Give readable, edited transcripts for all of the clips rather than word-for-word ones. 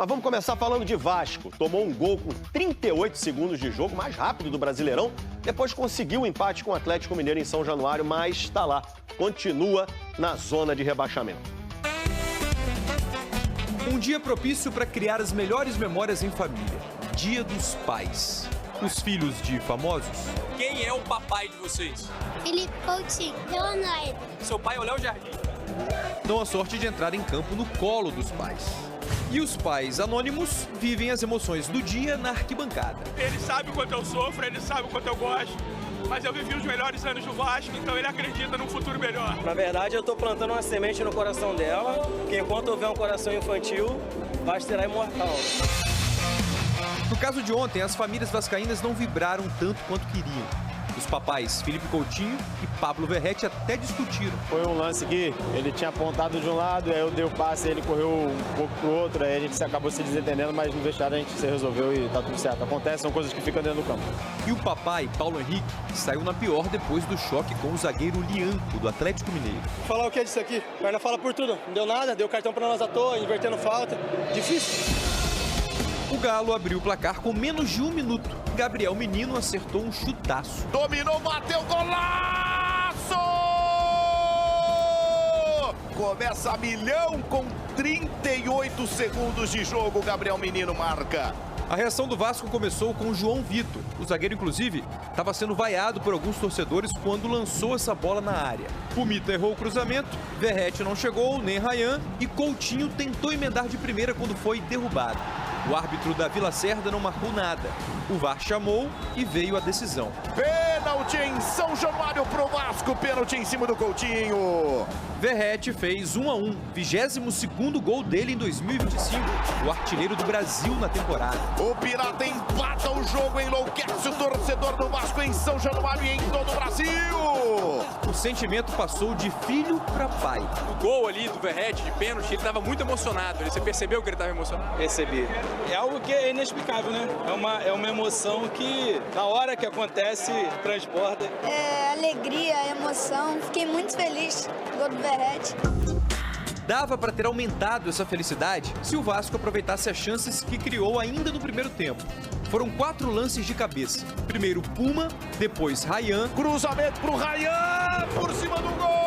Mas vamos começar falando de Vasco. Tomou um gol com 38 segundos de jogo, mais rápido do Brasileirão. Depois conseguiu o empate com o Atlético Mineiro em São Januário, mas está lá. Continua na zona de rebaixamento. Um dia propício para criar as melhores memórias em família. Dia dos Pais. Os filhos de famosos. Quem é o papai de vocês? Felipe Coutinho, Leonardo. Seu pai é o Léo Jardim. Dão a sorte de entrar em campo no colo dos pais. E os pais anônimos vivem as emoções do dia na arquibancada. Ele sabe o quanto eu sofro, ele sabe o quanto eu gosto. Mas eu vivi os melhores anos do Vasco, então ele acredita num futuro melhor. Na verdade, eu estou plantando uma semente no coração dela, que enquanto houver um coração infantil, o Vasco será imortal. No caso de ontem, as famílias vascaínas não vibraram tanto quanto queriam. Os papais Felipe Coutinho e Pablo Verrete até discutiram. Foi um lance que ele tinha apontado de um lado, aí eu dei o passe, ele correu um pouco pro outro, aí a gente acabou se desentendendo, mas no vestiário a gente se resolveu e tá tudo certo. Acontece, são coisas que ficam dentro do campo. E o papai, Paulo Henrique, saiu na pior depois do choque com o zagueiro Lianco, do Atlético Mineiro. Falar o que é disso aqui? O perna fala por tudo. Não deu nada, deu cartão para nós à toa, invertendo falta. Difícil. O Galo abriu o placar com menos de um minuto. Gabriel Menino acertou um chutaço. Dominou, bateu, golaço! Começa a milhão com 38 segundos de jogo. Gabriel Menino marca. A reação do Vasco começou com o João Vitor. O zagueiro, inclusive, estava sendo vaiado por alguns torcedores quando lançou essa bola na área. O Mito errou o cruzamento, Verrete não chegou, nem Rayan, e Coutinho tentou emendar de primeira quando foi derrubado. O árbitro Davi Lacerda não marcou nada. O VAR chamou e veio a decisão. Pênalti em São Januário pro Vasco, pênalti em cima do Coutinho. Verrete fez 1-1, 22º gol dele em 2025, o artilheiro do Brasil na temporada. O Pirata empata o jogo, enlouquece o torcedor do Vasco em São Januário e em todo o Brasil. O sentimento passou de filho para pai. O gol ali do Verrete, de pênalti, ele estava muito emocionado. Você percebeu que ele estava emocionado? Percebi. É algo que é inexplicável, né? É uma emoção que, na hora que acontece, transporta. É alegria, emoção. Fiquei muito feliz com o gol do Verrete. Dava para ter aumentado essa felicidade se o Vasco aproveitasse as chances que criou ainda no primeiro tempo. Foram 4 lances de cabeça. Primeiro Puma, depois Rayan. Cruzamento pro Rayan, por cima do gol.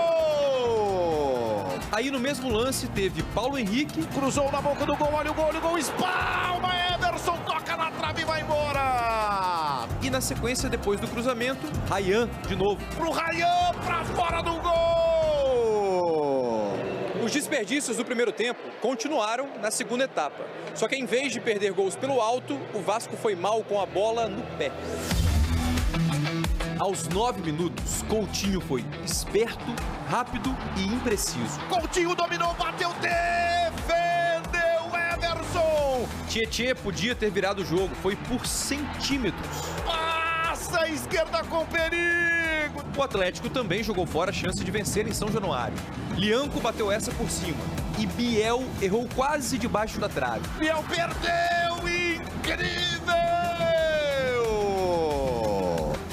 Aí no mesmo lance teve Paulo Henrique. Cruzou na boca do gol, olha o gol, espalma, Everson toca na trave e vai embora. E na sequência, depois do cruzamento, Rayan de novo. Pro Rayan, pra fora do gol. Os desperdícios do primeiro tempo continuaram na segunda etapa. Só que em vez de perder gols pelo alto, o Vasco foi mal com a bola no pé. Aos 9 minutos, Coutinho foi esperto, rápido e impreciso. Coutinho dominou, bateu, defendeu Everson. Tietê podia ter virado o jogo, foi por centímetros. Passa a esquerda com perigo. O Atlético também jogou fora a chance de vencer em São Januário. Lianco bateu essa por cima e Biel errou quase debaixo da trave. Biel perdeu, incrível!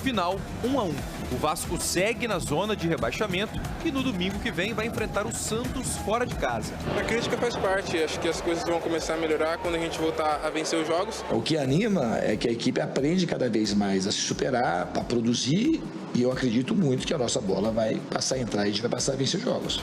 Final 1-1. O Vasco segue na zona de rebaixamento e no domingo que vem vai enfrentar o Santos fora de casa. A crítica faz parte, acho que as coisas vão começar a melhorar quando a gente voltar a vencer os jogos. O que anima é que a equipe aprende cada vez mais a se superar, a produzir, e eu acredito muito que a nossa bola vai passar a entrar e a gente vai passar a vencer os jogos.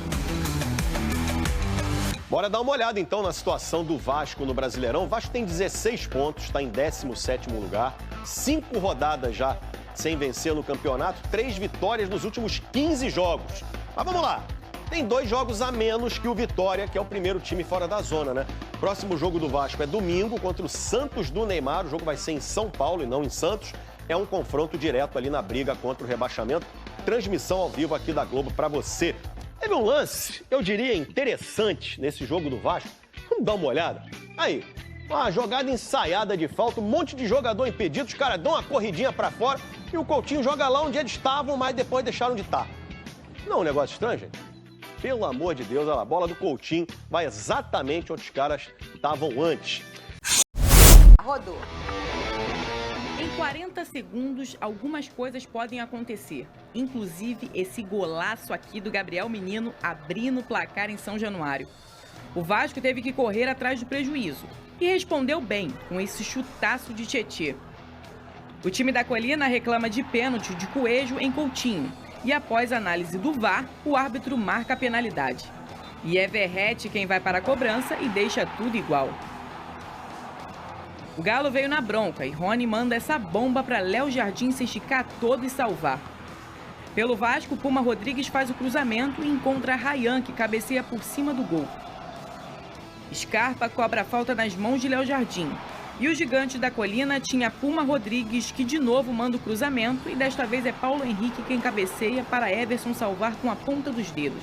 Bora dar uma olhada então na situação do Vasco no Brasileirão. O Vasco tem 16 pontos, está em 17º lugar, 5 rodadas já sem vencer no campeonato, 3 vitórias nos últimos 15 jogos. Mas vamos lá, tem 2 jogos a menos que o Vitória, que é o primeiro time fora da zona, né? Próximo jogo do Vasco é domingo contra o Santos do Neymar. O jogo vai ser em São Paulo e não em Santos. É um confronto direto ali na briga contra o rebaixamento. Transmissão ao vivo aqui da Globo para você. Teve um lance, eu diria, interessante nesse jogo do Vasco. Vamos dar uma olhada? Aí, uma jogada ensaiada de falta, um monte de jogador impedido, os caras dão uma corridinha para fora e o Coutinho joga lá onde eles estavam, mas depois deixaram de estar. Não é um negócio estranho, gente? Pelo amor de Deus, olha lá, a bola do Coutinho vai exatamente onde os caras estavam antes. Rodou. Em 40 segundos, algumas coisas podem acontecer. Inclusive esse golaço aqui do Gabriel Menino abrindo o placar em São Januário. O Vasco teve que correr atrás do prejuízo. e respondeu bem com esse chutaço de Tietê. O time da Colina reclama de pênalti de Coelho em Coutinho e após análise do VAR, o árbitro marca a penalidade. E é Verrete quem vai para a cobrança e deixa tudo igual. O Galo veio na bronca e Rony manda essa bomba para Léo Jardim se esticar todo e salvar. Pelo Vasco, Puma Rodrigues faz o cruzamento e encontra Ryan, que cabeceia por cima do gol. Scarpa cobra a falta nas mãos de Léo Jardim. E o gigante da Colina tinha Puma Rodrigues, que de novo manda o cruzamento e desta vez é Paulo Henrique quem cabeceia para Everson salvar com a ponta dos dedos.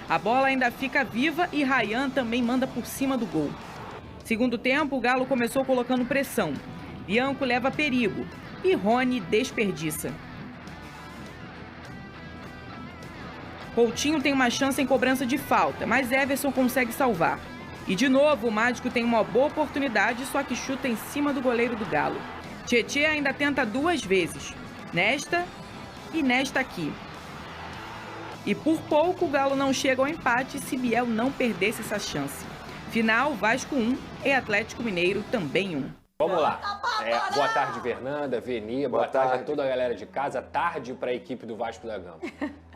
A bola ainda fica viva e Ryan também manda por cima do gol. Segundo tempo, o Galo começou colocando pressão. Bianco leva perigo e Rony desperdiça. Coutinho tem uma chance em cobrança de falta, mas Everson consegue salvar. E de novo, o Mágico tem uma boa oportunidade, só que chuta em cima do goleiro do Galo. Tietê ainda tenta 2 vezes, nesta e nesta aqui. E por pouco o Galo não chega ao empate se Biel não perdesse essa chance. Final, Vasco 1 e Atlético Mineiro também 1. Vamos lá. Boa tarde, Fernanda, Veni, boa tarde a toda a galera de casa. Tarde para a equipe do Vasco da Gama.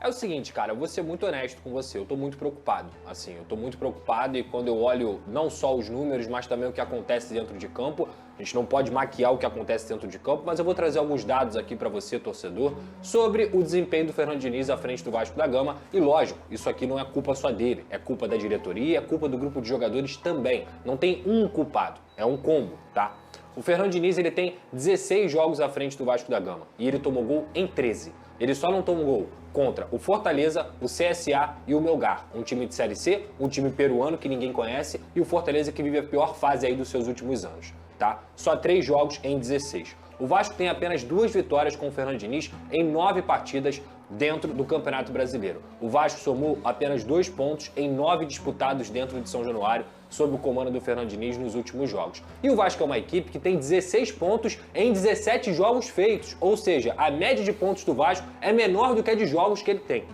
É o seguinte, cara, eu vou ser muito honesto com você. Eu tô muito preocupado, assim. Eu tô muito preocupado e quando eu olho não só os números, mas também o que acontece dentro de campo, a gente não pode maquiar o que acontece dentro de campo, mas eu vou trazer alguns dados aqui para você, torcedor, sobre o desempenho do Fernando Diniz à frente do Vasco da Gama. E lógico, isso aqui não é culpa só dele, é culpa da diretoria, é culpa do grupo de jogadores também. Não tem um culpado, é um combo, tá? O Fernando Diniz, ele tem 16 jogos à frente do Vasco da Gama e ele tomou gol em 13. Ele só não tomou gol contra o Fortaleza, o CSA e o Melgar, um time de Série C, um time peruano que ninguém conhece e o Fortaleza que vive a pior fase aí dos seus últimos anos, tá? Só 3 jogos em 16. O Vasco tem apenas 2 vitórias com o Fernando Diniz em 9 partidas dentro do Campeonato Brasileiro. O Vasco somou apenas 2 pontos em 9 disputados dentro de São Januário, sob o comando do Fernando Diniz nos últimos jogos. E o Vasco é uma equipe que tem 16 pontos em 17 jogos feitos, ou seja, a média de pontos do Vasco é menor do que a de jogos que ele tem.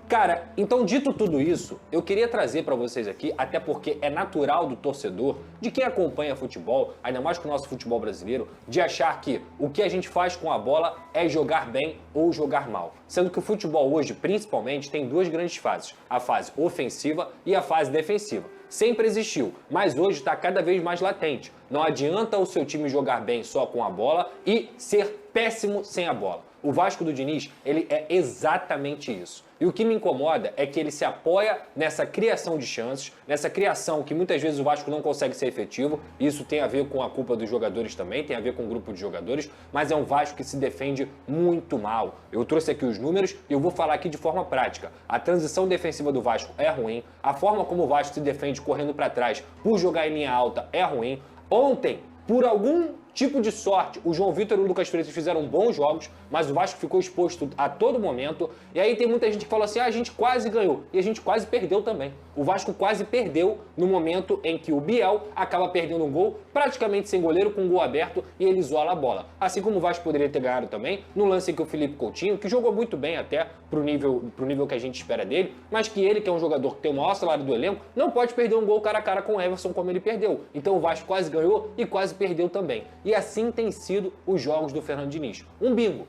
Cara, então dito tudo isso, eu queria trazer para vocês aqui, até porque é natural do torcedor, de quem acompanha futebol, ainda mais com o nosso futebol brasileiro, de achar que o que a gente faz com a bola é jogar bem ou jogar mal. Sendo que o futebol hoje, principalmente, tem 2 grandes fases, a fase ofensiva e a fase defensiva. Sempre existiu, mas hoje está cada vez mais latente. Não adianta o seu time jogar bem só com a bola e ser péssimo sem a bola. O Vasco do Diniz, ele é exatamente isso. E o que me incomoda é que ele se apoia nessa criação de chances, nessa criação que muitas vezes o Vasco não consegue ser efetivo. Isso tem a ver com a culpa dos jogadores também, tem a ver com o grupo de jogadores, mas é um Vasco que se defende muito mal. Eu trouxe aqui os números e eu vou falar aqui de forma prática. A transição defensiva do Vasco é ruim, a forma como o Vasco se defende correndo para trás por jogar em linha alta é ruim. Ontem, por algum tipo de sorte, o João Vitor e o Lucas Freitas fizeram bons jogos, mas o Vasco ficou exposto a todo momento. E aí tem muita gente que fala assim, a gente quase ganhou. E a gente quase perdeu também. O Vasco quase perdeu no momento em que o Biel acaba perdendo um gol, praticamente sem goleiro, com um gol aberto, e ele isola a bola. Assim como o Vasco poderia ter ganhado também, no lance em que o Felipe Coutinho, que jogou muito bem até pro nível que a gente espera dele, mas que ele, que é um jogador que tem o maior salário do elenco, não pode perder um gol cara a cara com o Everson como ele perdeu. Então o Vasco quase ganhou e quase perdeu também. E assim tem sido os jogos do Fernando Diniz. Um bingo.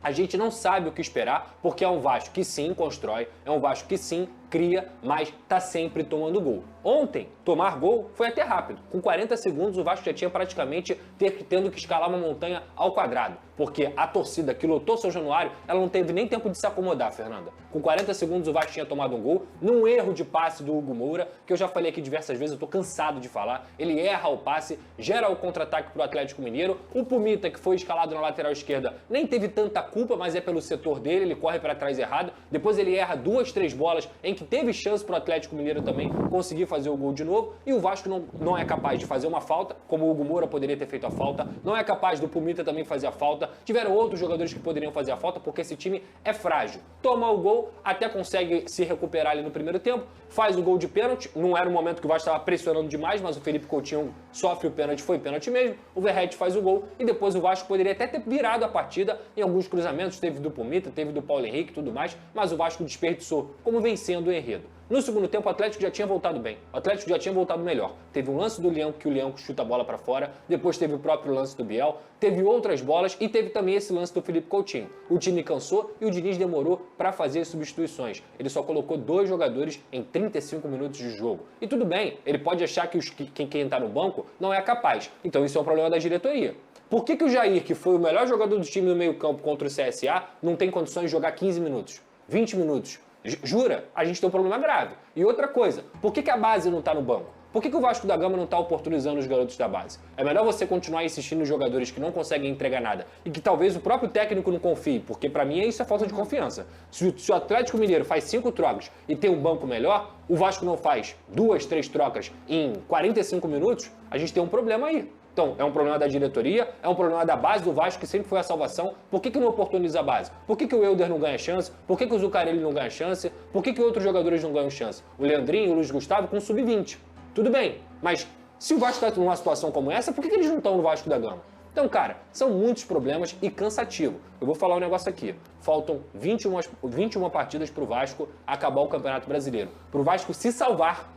A gente não sabe o que esperar, porque é um Vasco que sim constrói, é um Vasco que sim cria, mas tá sempre tomando gol. Ontem, tomar gol foi até rápido. Com 40 segundos, o Vasco já tinha praticamente tendo que escalar uma montanha ao quadrado, porque a torcida que lotou São Januário, ela não teve nem tempo de se acomodar, Fernanda. Com 40 segundos, o Vasco tinha tomado um gol, num erro de passe do Hugo Moura, que eu já falei aqui diversas vezes, eu tô cansado de falar. Ele erra o passe, gera o contra-ataque pro Atlético Mineiro. O Pumita, que foi escalado na lateral esquerda, nem teve tanta culpa, mas é pelo setor dele, ele corre para trás errado. Depois ele erra 2, 3 bolas em que teve chance pro Atlético Mineiro também conseguir fazer o gol de novo, e o Vasco não é capaz de fazer uma falta, como o Hugo Moura poderia ter feito a falta, não é capaz do Pumita também fazer a falta. Tiveram outros jogadores que poderiam fazer a falta, porque esse time é frágil. Toma o gol, até consegue se recuperar ali no primeiro tempo, faz o gol de pênalti, não era um momento que o Vasco estava pressionando demais, mas o Felipe Coutinho sofre o pênalti, foi pênalti mesmo, o Verrete faz o gol, e depois o Vasco poderia até ter virado a partida em alguns cruzamentos, teve do Pumita, teve do Paulo Henrique e tudo mais, mas o Vasco desperdiçou, como vencendo o enredo. No segundo tempo, o Atlético já tinha voltado bem. O Atlético já tinha voltado melhor. Teve um lance do Leão, que o Leão chuta a bola para fora. Depois teve o próprio lance do Biel. Teve outras bolas e teve também esse lance do Felipe Coutinho. O time cansou e o Diniz demorou para fazer as substituições. Ele só colocou 2 jogadores em 35 minutos de jogo. E tudo bem, ele pode achar que quem está no banco não é capaz. Então isso é um problema da diretoria. Por que o Jair, que foi o melhor jogador do time no meio-campo contra o CSA, não tem condições de jogar 15 minutos, 20 minutos? Jura? A gente tem um problema grave. E outra coisa, por que a base não está no banco? Por que o Vasco da Gama não está oportunizando os garotos da base? É melhor você continuar insistindo em jogadores que não conseguem entregar nada e que talvez o próprio técnico não confie, porque para mim isso é falta de confiança. Se o Atlético Mineiro faz 5 trocas e tem um banco melhor, o Vasco não faz 2, 3 trocas em 45 minutos, a gente tem um problema aí. Então, é um problema da diretoria, é um problema da base do Vasco, que sempre foi a salvação. Por que não oportuniza a base? Por que o Helder não ganha chance? Por que o Zuccarelli não ganha chance? Por que outros jogadores não ganham chance? O Leandrinho e o Luiz Gustavo com sub-20. Tudo bem, mas se o Vasco está numa situação como essa, por que eles não estão no Vasco da Gama? Então, cara, são muitos problemas e cansativo. Eu vou falar um negócio aqui. Faltam 21 partidas para o Vasco acabar o Campeonato Brasileiro. Para o Vasco se salvar,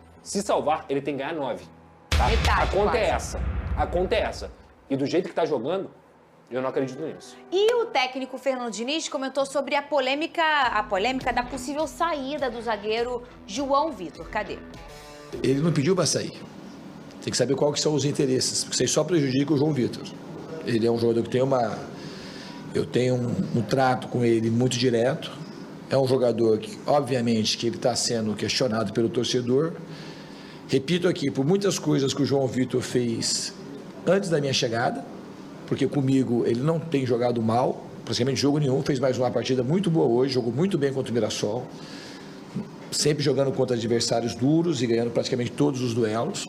ele tem que ganhar 9. Tá? A conta é essa. A conta é essa. E do jeito que tá jogando, eu não acredito nisso. E o técnico Fernando Diniz comentou sobre a polêmica da possível saída do zagueiro João Vitor. Cadê? Ele não pediu para sair. Tem que saber qual que são os interesses, porque isso só prejudica o João Vitor. Ele é um jogador que tem eu tenho um trato com ele muito direto. É um jogador que, obviamente, que ele está sendo questionado pelo torcedor. Repito aqui, por muitas coisas que o João Vitor fez antes da minha chegada, porque comigo ele não tem jogado mal, praticamente jogo nenhum, fez mais uma partida muito boa hoje, jogou muito bem contra o Mirassol, sempre jogando contra adversários duros e ganhando praticamente todos os duelos.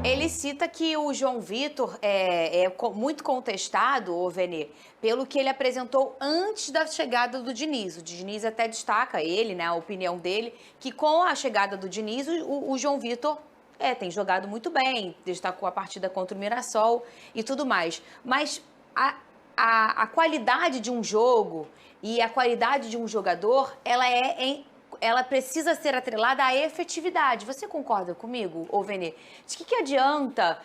Ele cita que o João Vitor é muito contestado, ô Venê, pelo que ele apresentou antes da chegada do Diniz. O Diniz até destaca ele, né, a opinião dele, que com a chegada do Diniz, o João Vitor tem jogado muito bem, destacou a partida contra o Mirassol e tudo mais. Mas a qualidade de um jogo e a qualidade de um jogador, ela precisa ser atrelada à efetividade. Você concorda comigo, ô Venê? De que adianta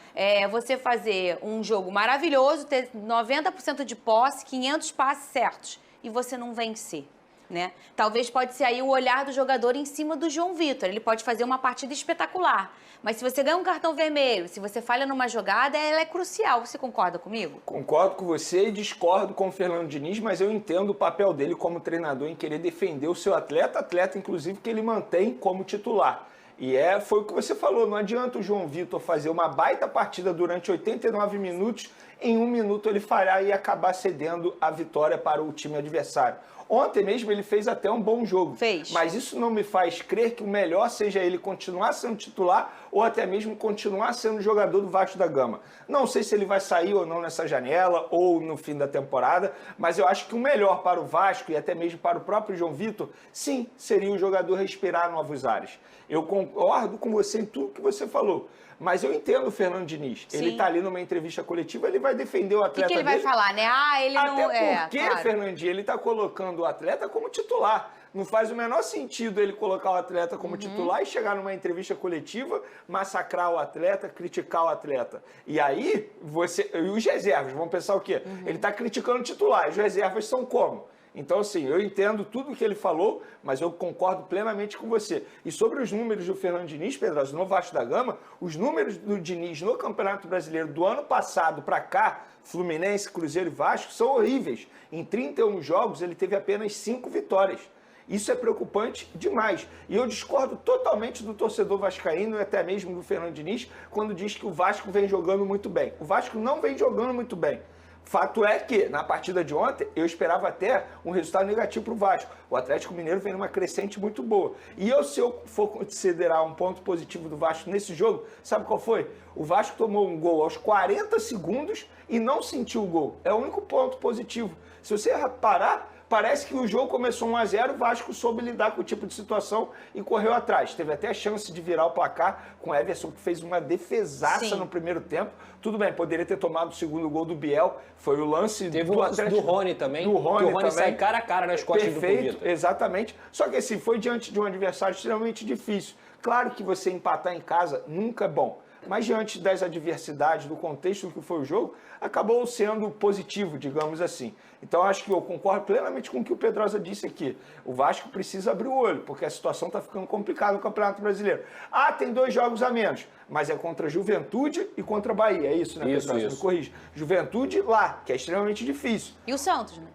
você fazer um jogo maravilhoso, ter 90% de posse, 500 passes certos, e você não vencer? Né? Talvez pode ser aí o olhar do jogador em cima do João Vitor. Ele pode fazer uma partida espetacular, mas se você ganha um cartão vermelho, se você falha numa jogada, ela é crucial. Você concorda comigo? Concordo com você e discordo com o Fernando Diniz, mas eu entendo o papel dele como treinador em querer defender o seu atleta inclusive que ele mantém como titular. E foi o que você falou, não adianta o João Vitor fazer uma baita partida durante 89 minutos, em 1 minuto ele falhar e acabar cedendo a vitória para o time adversário. Ontem mesmo ele fez até um bom jogo. Mas isso não me faz crer que o melhor seja ele continuar sendo titular ou até mesmo continuar sendo jogador do Vasco da Gama. Não sei se ele vai sair ou não nessa janela ou no fim da temporada, mas eu acho que o melhor para o Vasco e até mesmo para o próprio João Vitor, sim, seria o jogador respirar novos ares. Eu concordo com você em tudo que você falou. Mas eu entendo o Fernando Diniz. Sim. Ele está ali numa entrevista coletiva, ele vai defender o atleta dele. O que ele vai falar, né? Ele não... Até porque, claro. Fernandinho, ele está colocando o atleta como titular. Não faz o menor sentido ele colocar o atleta como titular e chegar numa entrevista coletiva, massacrar o atleta, criticar o atleta. E aí, e os reservas vão pensar o quê? Ele está criticando o titular. Os reservas são como? Então, assim, eu entendo tudo o que ele falou, mas eu concordo plenamente com você. E sobre os números do Fernando Diniz, Pedroso, no Vasco da Gama, os números do Diniz no Campeonato Brasileiro do ano passado para cá, Fluminense, Cruzeiro e Vasco, são horríveis. Em 31 jogos, ele teve apenas 5 vitórias. Isso é preocupante demais. E eu discordo totalmente do torcedor vascaíno e até mesmo do Fernando Diniz quando diz que o Vasco vem jogando muito bem. O Vasco não vem jogando muito bem. Fato é que, na partida de ontem, eu esperava até um resultado negativo para o Vasco. O Atlético Mineiro vem numa crescente muito boa. E se eu for considerar um ponto positivo do Vasco nesse jogo, sabe qual foi? O Vasco tomou um gol aos 40 segundos e não sentiu o gol. É o único ponto positivo. Se você parar parece que o jogo começou 1-0, o Vasco soube lidar com o tipo de situação e correu atrás. Teve até a chance de virar o placar com o Everson, que fez uma defesaça no primeiro tempo. Tudo bem, poderia ter tomado o segundo gol do Biel, foi o lance do Rony também, que o Rony sai cara a cara nas costas do Vitor. Exatamente. Só que assim, foi diante de um adversário extremamente difícil. Claro que você empatar em casa nunca é bom, mas diante das adversidades, do contexto que foi o jogo, acabou sendo positivo, digamos assim. Então, acho que eu concordo plenamente com o que o Pedrosa disse aqui. O Vasco precisa abrir o olho, porque a situação está ficando complicada no Campeonato Brasileiro. Ah, tem 2 jogos a menos, mas é contra Juventude e contra Bahia. É isso, né, Pedrosa? Me corrija. Juventude lá, que é extremamente difícil. E o Santos, né?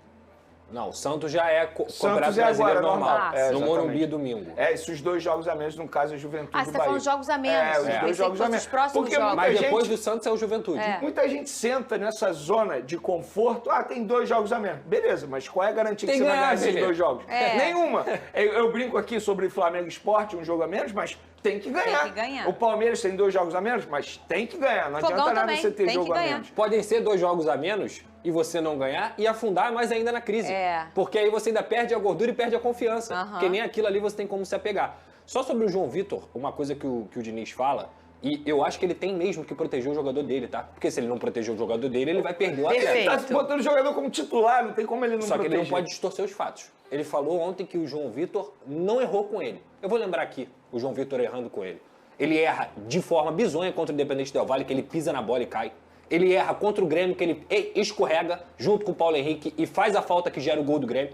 Não, o Santos já é Campeonato Brasileiro normal. No Morumbi domingo. Esses 2 jogos a menos, no caso, é Juventude e Bahia. Você tá falando jogos a menos. Os 2 jogos a menos. Porque mas depois do Santos é o Juventude. Muita gente senta nessa zona de conforto. Ah, tem 2 jogos a menos. Beleza, mas qual é a garantia que você vai ganhar esses 2 jogos? Nenhuma. Eu brinco aqui sobre Flamengo e Sport, um jogo a menos, mas tem que ganhar. Tem que ganhar. O Palmeiras tem 2 jogos a menos, mas tem que ganhar. Não adianta nada você ter jogo a menos. Podem ser 2 jogos a menos e você não ganhar e afundar mais ainda na crise. Porque aí você ainda perde a gordura e perde a confiança. Porque nem aquilo ali você tem como se apegar. Só sobre o João Vitor, uma coisa que o Diniz fala, e eu acho que ele tem mesmo que proteger o jogador dele, tá? Porque se ele não proteger o jogador dele, ele vai perder o atleta. Ele tá botando o jogador como titular, não tem como ele não proteger. Só que ele não pode distorcer os fatos. Ele falou ontem que o João Vitor não errou com ele. Eu vou lembrar aqui, o João Vitor errando com ele. Ele erra de forma bizonha contra o Independente Del Valle, que ele pisa na bola e cai. Ele erra contra o Grêmio, que ele escorrega junto com o Paulo Henrique e faz a falta que gera o gol do Grêmio.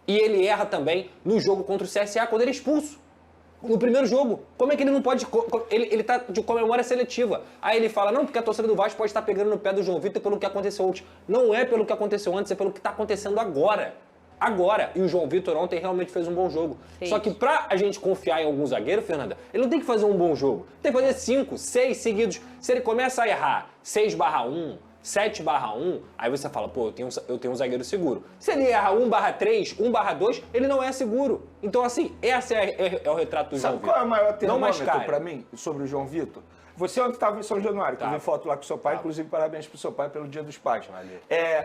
E ele erra também no jogo contra o CSA, quando ele é expulso. No primeiro jogo. Como é que ele não pode... Ele tá com memória seletiva. Aí ele fala, não, porque a torcida do Vasco pode estar pegando no pé do João Vitor pelo que aconteceu antes. Não é pelo que aconteceu antes, é pelo que está acontecendo agora. Agora. E o João Vitor ontem realmente fez um bom jogo. Só que pra a gente confiar em algum zagueiro, Fernanda, ele não tem que fazer um bom jogo. Tem que fazer 5, 6 seguidos. Se ele começa a errar 6/1, 7/1, aí você fala, pô, eu tenho um zagueiro seguro. Se ele erra 1/3, 1/2, ele não é seguro. Então, assim, esse é o retrato do João Vitor. Sabe qual é o maior termômetro pra mim sobre o João Vitor? Você ontem estava em São Januário, que eu vi foto lá com seu pai, inclusive parabéns pro seu pai pelo Dia dos Pais.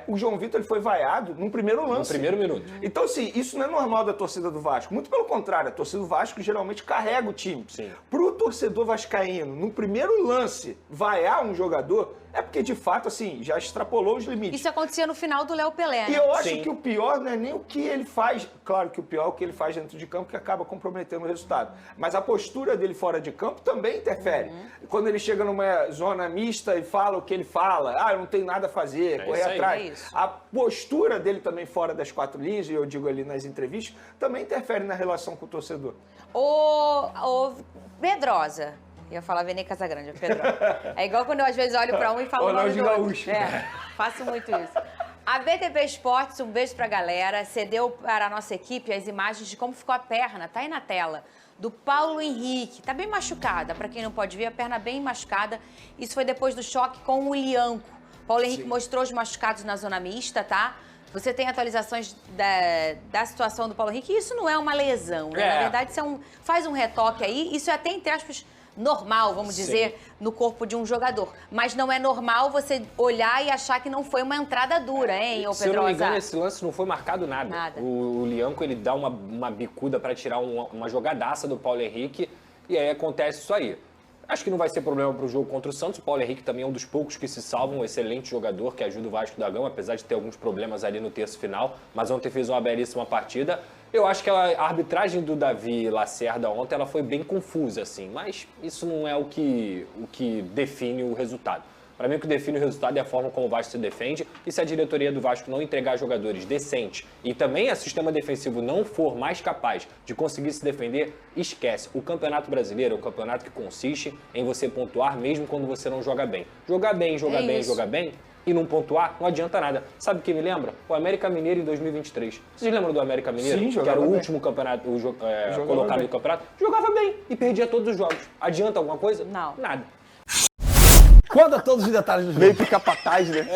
O João Vitor ele foi vaiado no primeiro lance. No primeiro minuto. Então, assim, isso não é normal da torcida do Vasco. Muito pelo contrário, a torcida do Vasco geralmente carrega o time. Pro torcedor vascaíno, no primeiro lance, vaiar um jogador, é porque, de fato, assim, já extrapolou os limites. Isso acontecia no final do Léo Pelé, né? E eu acho que o pior não é nem o que ele faz. Claro que o pior é o que ele faz dentro de campo, que acaba comprometendo o resultado. Mas a postura dele fora de campo também interfere. Quando ele chega numa zona mista e fala o que ele fala, eu não tenho nada a fazer, correr atrás. A postura dele também fora das 4 linhas, e eu digo ali nas entrevistas, também interfere na relação com o torcedor. Ô Pedrosa. Eu ia falar Vene Casagrande, Pedrosa. É igual quando eu às vezes olho pra um e falo o nome do outro. Faço muito isso. A BTV Esportes, um beijo pra galera, cedeu para a nossa equipe as imagens de como ficou a perna, tá aí na tela, do Paulo Henrique. Tá bem machucada, pra quem não pode ver, a perna bem machucada. Isso foi depois do choque com o Lianco. Paulo Henrique mostrou os machucados na zona mista, tá? Você tem atualizações da situação do Paulo Henrique, e isso não é uma lesão, né? Na verdade, isso faz um retoque aí, isso é até, entre aspas, normal, vamos dizer, no corpo de um jogador. Mas não é normal você olhar e achar que não foi uma entrada dura, hein, ô Pedrosa? Se eu não me engano, esse lance não foi marcado nada. O Lianco, ele dá uma bicuda para tirar uma jogadaça do Paulo Henrique e aí acontece isso aí. Acho que não vai ser problema para o jogo contra o Santos. O Paulo Henrique também é um dos poucos que se salvam, um excelente jogador que ajuda o Vasco da Gama, apesar de ter alguns problemas ali no terço final, mas ontem fez uma belíssima partida. Eu acho que a arbitragem do Davi Lacerda ontem ela foi bem confusa, assim, mas isso não é o que define o resultado. Para mim, o que define o resultado é a forma como o Vasco se defende, e se a diretoria do Vasco não entregar jogadores decentes e também o sistema defensivo não for mais capaz de conseguir se defender, esquece. O Campeonato Brasileiro é um campeonato que consiste em você pontuar mesmo quando você não joga bem. Jogar bem, jogar bem e não pontuar, não adianta nada. Sabe o que me lembra? O América Mineiro em 2023. Vocês lembram do América Mineiro? Sim, que era o último campeonato, colocado no campeonato? Jogava bem e perdia todos os jogos. Adianta alguma coisa? Não. Nada. Conta todos os detalhes do jogo. Meio pica-pataz, né?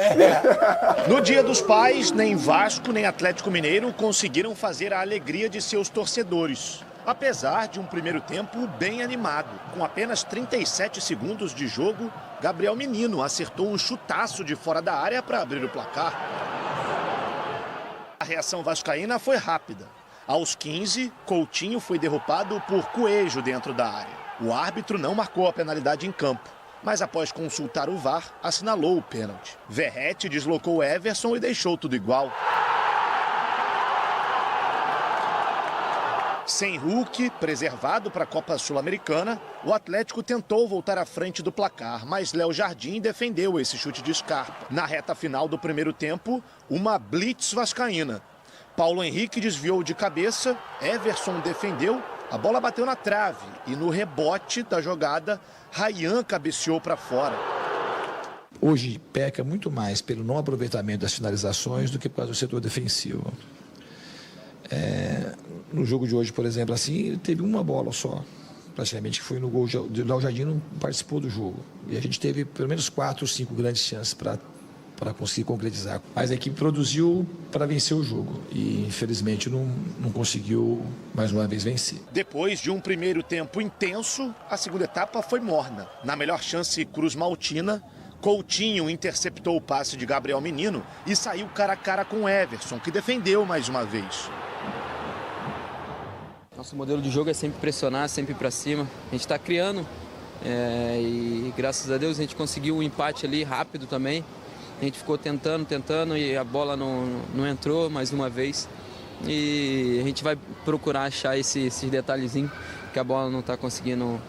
No Dia dos Pais, nem Vasco nem Atlético Mineiro conseguiram fazer a alegria de seus torcedores. Apesar de um primeiro tempo bem animado. Com apenas 37 segundos de jogo, Gabriel Menino acertou um chutaço de fora da área para abrir o placar. A reação vascaína foi rápida. Aos 15, Coutinho foi derrubado por Coelho dentro da área. O árbitro não marcou a penalidade em campo, mas após consultar o VAR, assinalou o pênalti. Verratti deslocou Everson e deixou tudo igual. Sem Hulk, preservado para a Copa Sul-Americana, o Atlético tentou voltar à frente do placar, mas Léo Jardim defendeu esse chute de Scarpa. Na reta final do primeiro tempo, uma blitz vascaína. Paulo Henrique desviou de cabeça, Everson defendeu, a bola bateu na trave e no rebote da jogada, Ryan cabeceou para fora. Hoje peca muito mais pelo não aproveitamento das finalizações do que por causa do setor defensivo. No jogo de hoje, por exemplo, assim, teve uma bola só, praticamente, que foi no gol de Léo Jardim, não participou do jogo. E a gente teve pelo menos 4 ou 5 grandes chances para conseguir concretizar. Mas a equipe produziu para vencer o jogo e, infelizmente, não conseguiu, mais uma vez, vencer. Depois de um primeiro tempo intenso, a segunda etapa foi morna. Na melhor chance Cruz Maltina, Coutinho interceptou o passe de Gabriel Menino e saiu cara a cara com Everson, que defendeu mais uma vez. Nosso modelo de jogo é sempre pressionar, sempre para cima. A gente está criando e, graças a Deus, a gente conseguiu um empate ali rápido também. A gente ficou tentando e a bola não entrou mais uma vez. E a gente vai procurar achar esses detalhezinhos que a bola não está conseguindo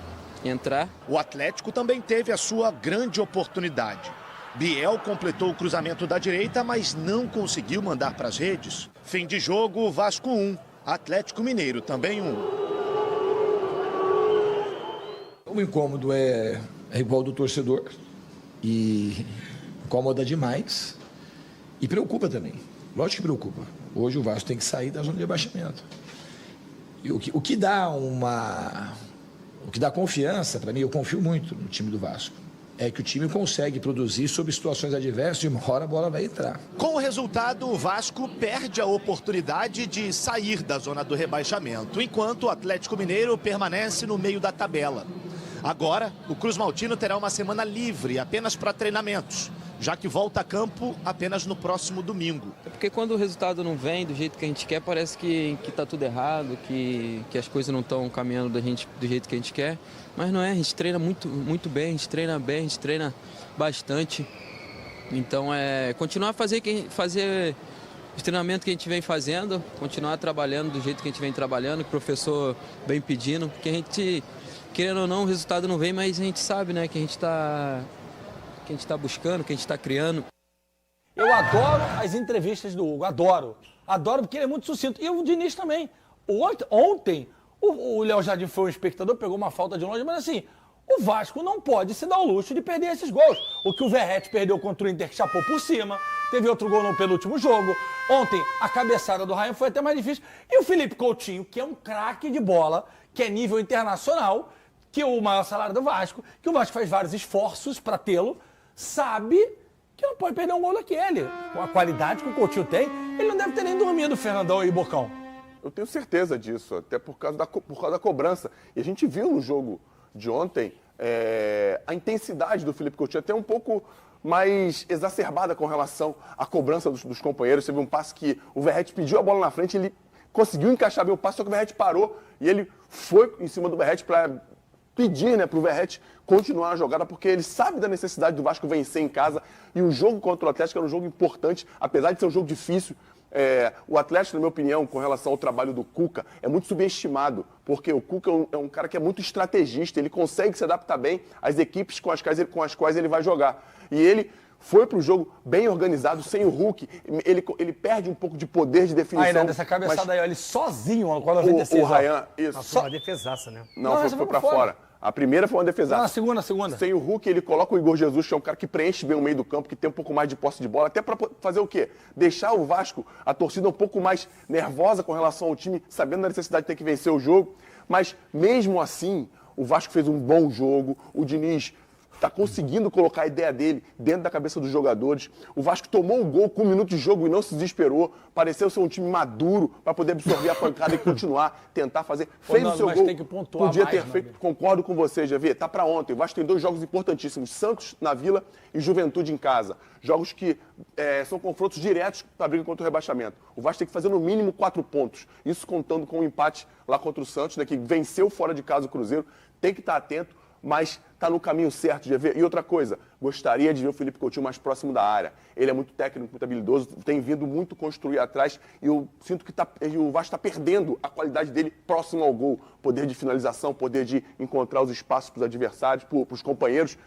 entrar. O Atlético também teve a sua grande oportunidade. Biel completou o cruzamento da direita, mas não conseguiu mandar para as redes. Fim de jogo, Vasco 1, Atlético Mineiro também 1. O incômodo é igual do torcedor e incomoda demais e preocupa também. Lógico que preocupa. Hoje o Vasco tem que sair da zona de rebaixamento. E o que dá confiança, para mim, eu confio muito no time do Vasco, é que o time consegue produzir sob situações adversas e uma hora a bola vai entrar. Com o resultado, o Vasco perde a oportunidade de sair da zona do rebaixamento, enquanto o Atlético Mineiro permanece no meio da tabela. Agora, o Cruz Maltino terá uma semana livre apenas para treinamentos, já que volta a campo apenas no próximo domingo. É porque quando o resultado não vem do jeito que a gente quer, parece que está tudo errado, que as coisas não estão caminhando do jeito que a gente quer. Mas não é, a gente treina muito bem, a gente treina bastante. Então, continuar a fazer os treinamentos que a gente vem fazendo, continuar trabalhando do jeito que a gente vem trabalhando, que o professor vem pedindo, porque a gente, querendo ou não, o resultado não vem, mas a gente sabe, né, que a gente está buscando, que a gente está criando. Eu adoro as entrevistas do Hugo, adoro porque ele é muito sucinto. E o Diniz também. Ontem, o Léo Jardim foi um espectador, pegou uma falta de longe, mas assim, o Vasco não pode se dar o luxo de perder esses gols. O que o Verratti perdeu contra o Inter, que chapou por cima, teve outro gol no penúltimo jogo. Ontem, a cabeçada do Ryan foi até mais difícil. E o Felipe Coutinho, que é um craque de bola, que é nível internacional, que é o maior salário do Vasco, que o Vasco faz vários esforços para tê-lo, sabe que não pode perder um gol daquele. Com a qualidade que o Coutinho tem, ele não deve ter nem dormido, Fernandão e Bocão. Eu tenho certeza disso, até por causa da cobrança. E a gente viu no jogo de ontem a intensidade do Felipe Coutinho, até um pouco mais exacerbada com relação à cobrança dos companheiros. Você viu um passe que o Verratti pediu a bola na frente, ele conseguiu encaixar bem o passe, só que o Verratti parou e ele foi em cima do Verratti para pedir, né, para o Verratti continuar a jogada, porque ele sabe da necessidade do Vasco vencer em casa. E o jogo contra o Atlético era um jogo importante, apesar de ser um jogo difícil. O Atlético, na minha opinião, com relação ao trabalho do Cuca, é muito subestimado, porque o Cuca é um cara que é muito estrategista, ele consegue se adaptar bem às equipes com as quais ele vai jogar. E ele foi para o jogo bem organizado, sem o Hulk, ele perde um pouco de poder de definição. Aí, né, dessa cabeçada aí, ele sozinho, quando 96. O Ryan, isso. Só uma defesaça, né? Não, foi para fora. A primeira foi uma defesaça. Não, a segunda. Sem o Hulk, ele coloca o Igor Jesus, que é um cara que preenche bem o meio do campo, que tem um pouco mais de posse de bola, até para fazer o quê? Deixar o Vasco, a torcida, um pouco mais nervosa com relação ao time, sabendo da necessidade de ter que vencer o jogo. Mas, mesmo assim, o Vasco fez um bom jogo, o Diniz Está conseguindo colocar a ideia dele dentro da cabeça dos jogadores. O Vasco tomou o gol com 1 minuto de jogo e não se desesperou. Pareceu ser um time maduro para poder absorver a pancada e continuar, tentar fazer. Fez o seu gol. Tem que pontuar podia mais, ter feito. Concordo com você, GV. Tá para ontem. O Vasco tem 2 jogos importantíssimos. Santos na Vila e Juventude em casa. Jogos que são confrontos diretos para a briga contra o rebaixamento. O Vasco tem que fazer no mínimo 4 pontos. Isso contando com o empate lá contra o Santos, né, que venceu fora de casa o Cruzeiro. Tem que estar atento, mas está no caminho certo, GV. E outra coisa, gostaria de ver o Felipe Coutinho mais próximo da área. Ele é muito técnico, muito habilidoso, tem vindo muito construir atrás e eu sinto que o Vasco está perdendo a qualidade dele próximo ao gol. Poder de finalização, poder de encontrar os espaços para os adversários, para os companheiros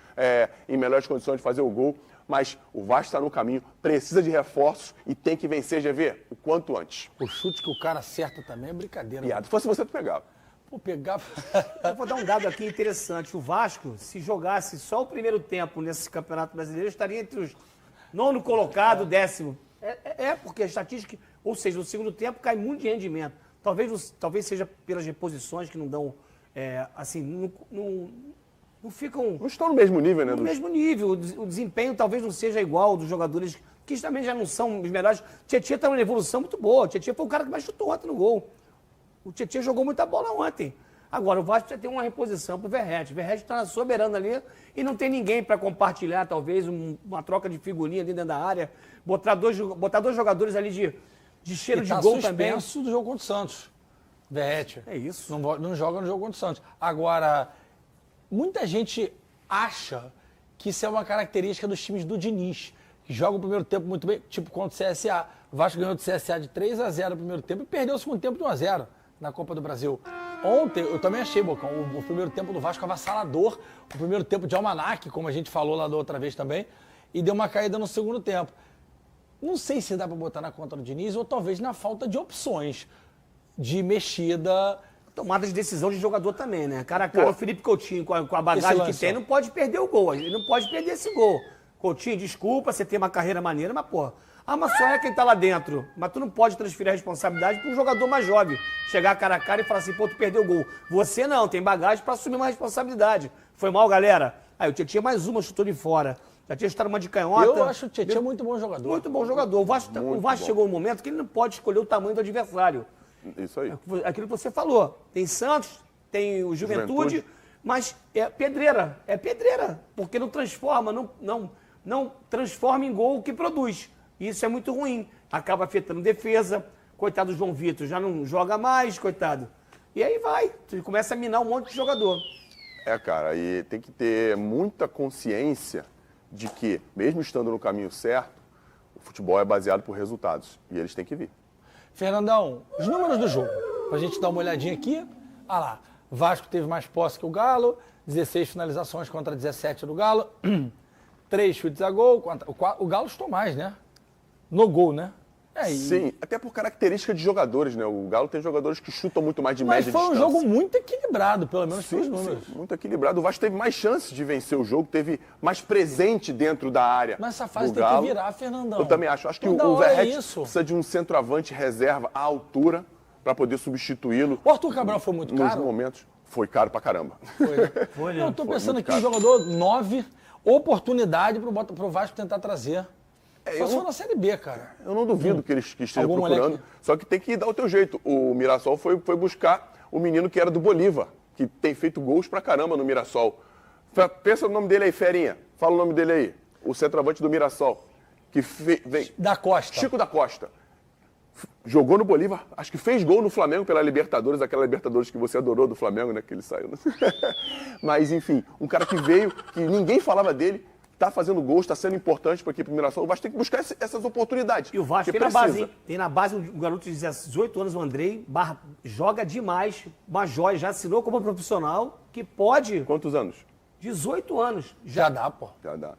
em melhores condições de fazer o gol. Mas o Vasco está no caminho, precisa de reforços e tem que vencer, GV, o quanto antes. O chute que o cara acerta também é brincadeira. Se fosse você, tu pegava. Pô, pegava. Eu vou dar um dado aqui interessante. O Vasco, se jogasse só o primeiro tempo nesse Campeonato Brasileiro, estaria entre os 9º colocado, 10º. Porque a estatística, ou seja, no segundo tempo cai muito de rendimento. Talvez seja pelas reposições que não dão, não ficam... Não estão no mesmo nível, né? No mesmo nível. O desempenho talvez não seja igual ao dos jogadores, que também já não são os melhores. O Tietchan está numa evolução muito boa. O Tietchan foi o cara que mais chutou ontem no gol. O Tietchan jogou muita bola ontem. Agora, o Vasco precisa ter uma reposição pro Verratti. O Verratti está soberano ali e não tem ninguém para compartilhar, talvez, uma troca de figurinha dentro da área. Botar dois jogadores ali de cheiro de gol também. Suspenso do jogo contra o Santos. Verratti. É isso. Não joga no jogo contra o Santos. Agora, muita gente acha que isso é uma característica dos times do Diniz, que jogam o primeiro tempo muito bem, tipo contra o CSA. O Vasco ganhou do CSA de 3-0 no primeiro tempo e perdeu o segundo tempo de 1-0 na Copa do Brasil. Ontem, eu também achei, Bocão, o primeiro tempo do Vasco avassalador, o primeiro tempo de almanaque, como a gente falou lá da outra vez também, e deu uma caída no segundo tempo. Não sei se dá para botar na conta do Diniz ou talvez na falta de opções de mexida. Tomada de decisão de jogador também, né? Cara a cara, o Felipe Coutinho, com a bagagem que tem, não pode perder o gol. Ele não pode perder esse gol. Coutinho, desculpa, você tem uma carreira maneira, mas, pô, só é quem tá lá dentro. Mas tu não pode transferir a responsabilidade para um jogador mais jovem. Chegar cara a cara e falar assim, pô, tu perdeu o gol. Você não, tem bagagem para assumir uma responsabilidade. Foi mal, galera? Aí o Tietchan mais uma, chutou de fora. Já tinha chutado uma de canhota. Eu acho o Tietchan muito bom jogador. Muito bom jogador. O Vasco chegou um momento que ele não pode escolher o tamanho do adversário. Isso aí. Aquilo que você falou. Tem Santos, tem o Juventude, mas é pedreira. É pedreira. Porque não transforma, não transforma em gol o que produz. E isso é muito ruim. Acaba afetando defesa. Coitado do João Vitor, já não joga mais, coitado. E aí vai. Tu começa a minar um monte de jogador. Cara, e tem que ter muita consciência de que, mesmo estando no caminho certo, o futebol é baseado por resultados. E eles têm que vir. Fernandão, os números do jogo. Pra gente dar uma olhadinha aqui. Olha lá. Vasco teve mais posse que o Galo. 16 finalizações contra 17 do Galo. 3 chutes a gol. O Galo chutou mais, né? No gol, né? Sim, até por característica de jogadores, né? O Galo tem jogadores que chutam muito mais de média distância. Mas foi um jogo muito equilibrado, pelo menos pelos números. Sim, muito equilibrado. O Vasco teve mais chances de vencer o jogo, teve mais presente dentro da área. Mas essa fase tem que virar, Fernandão. Eu também acho. Acho que o Verratti precisa de um centroavante reserva à altura para poder substituí-lo. O Arthur Cabral foi muito caro? Nos momentos. Foi caro pra caramba. Foi, né? Eu tô pensando aqui, um jogador 9, oportunidade pro Vasco tentar trazer. Só se for na Série B, cara. Eu não duvido que esteja procurando, moleque. Só que tem que dar o teu jeito. O Mirassol foi buscar o menino que era do Bolívar, que tem feito gols pra caramba no Mirassol. Pensa no nome dele aí, Ferinha. Fala o nome dele aí. O centroavante do Mirassol. Que vem. Da Costa. Chico da Costa. Jogou no Bolívar, acho que fez gol no Flamengo pela Libertadores, aquela Libertadores que você adorou do Flamengo, né? Que ele saiu. Mas, enfim, um cara que veio, que ninguém falava dele, tá fazendo gols, está sendo importante para a equipe do Mirassol. O Vasco tem que buscar essas oportunidades. E o Vasco tem na base, hein? Tem na base um garoto de 18 anos, o Andrei, joga demais, uma joia, já assinou como profissional, que pode... Quantos anos? 18 anos. Já dá, pô. Já dá.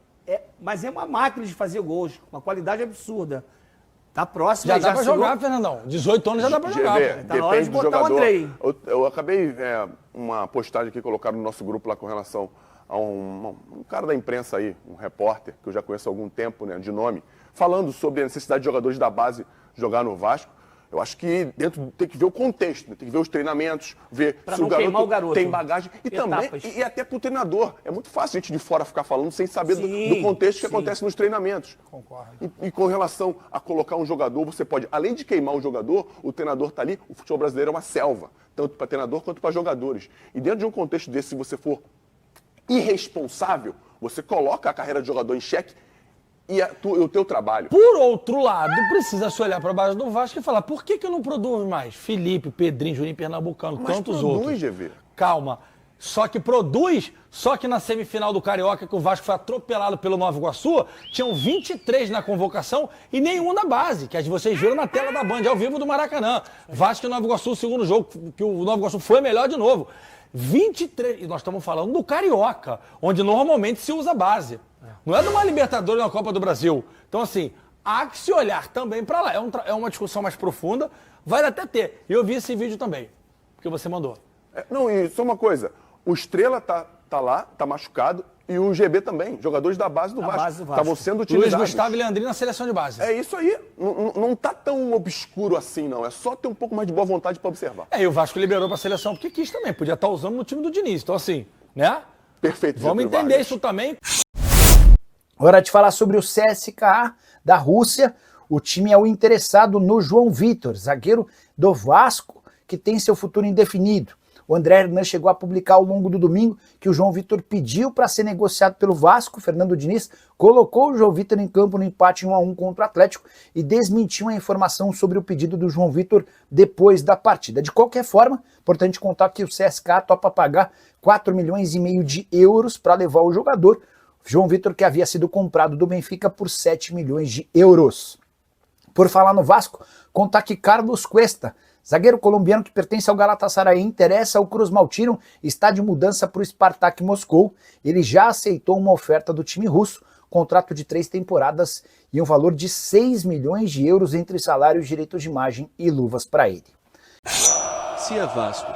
Mas é uma máquina de fazer gols, uma qualidade absurda. Tá próximo. Já dá pra jogar, Fernandão. 18 anos já dá pra jogar. Tá na hora de botar o Andrei. Eu acabei uma postagem que colocaram no nosso grupo lá com relação a um cara da imprensa aí, um repórter, que eu já conheço há algum tempo, né, de nome, falando sobre a necessidade de jogadores da base jogar no Vasco. Eu acho que dentro tem que ver o contexto, né? Tem que ver os treinamentos, ver pra se não queimar o garoto, tem bagagem. E também, e até pro treinador. É muito fácil a gente de fora ficar falando sem saber do contexto que acontece nos treinamentos. Concordo. E com relação a colocar um jogador, você pode, além de queimar o jogador, o treinador tá ali, o futebol brasileiro é uma selva, tanto para treinador quanto para jogadores. E dentro de um contexto desse, se você for irresponsável, você coloca a carreira de jogador em xeque e o teu trabalho. Por outro lado, precisa se olhar para a base do Vasco e falar, por que não produz mais? Felipe, Pedrinho, Juninho Pernambucano, Mas tantos produz, outros. GV. Calma. Só que produz, só que na semifinal do Carioca, que o Vasco foi atropelado pelo Nova Iguaçu, tinham 23 na convocação e nenhum da base, que vocês viram na tela da Band, ao vivo do Maracanã. Vasco e Nova Iguaçu, o segundo jogo, que o Nova Iguaçu foi melhor de novo. 23, e nós estamos falando do Carioca, onde normalmente se usa base. Não é de uma Libertadores na Copa do Brasil. Então, assim, há que se olhar também para lá. É uma discussão mais profunda, vai até ter. E eu vi esse vídeo também, porque você mandou. Não, e só uma coisa, o Estrela tá lá, tá machucado, e o GB também, jogadores da base do Vasco. Estavam sendo utilizados. Luiz Gustavo e Leandrinho na seleção de base. É isso aí, não tá tão obscuro assim, não. É só ter um pouco mais de boa vontade para observar. E o Vasco liberou para a seleção porque quis também, podia estar usando no time do Diniz. Então, assim, né? Perfeito. Vamos entender isso também. Hora de falar sobre o CSKA da Rússia. O time é o interessado no João Vitor, zagueiro do Vasco, que tem seu futuro indefinido. O André Hernan chegou a publicar ao longo do domingo que o João Vitor pediu para ser negociado pelo Vasco. Fernando Diniz colocou o João Vitor em campo no empate 1-1 contra o Atlético e desmentiu a informação sobre o pedido do João Vitor depois da partida. De qualquer forma, importante contar que o CSKA topa pagar 4,5 milhões de euros para levar o jogador. João Vitor, que havia sido comprado do Benfica por 7 milhões de euros. Por falar no Vasco, contar que Carlos Cuesta, zagueiro colombiano que pertence ao Galatasaray, interessa ao Cruz Maltino, está de mudança para o Spartak Moscou. Ele já aceitou uma oferta do time russo, contrato de 3 temporadas e um valor de 6 milhões de euros entre salários, direitos de imagem e luvas para ele. Se é Vasco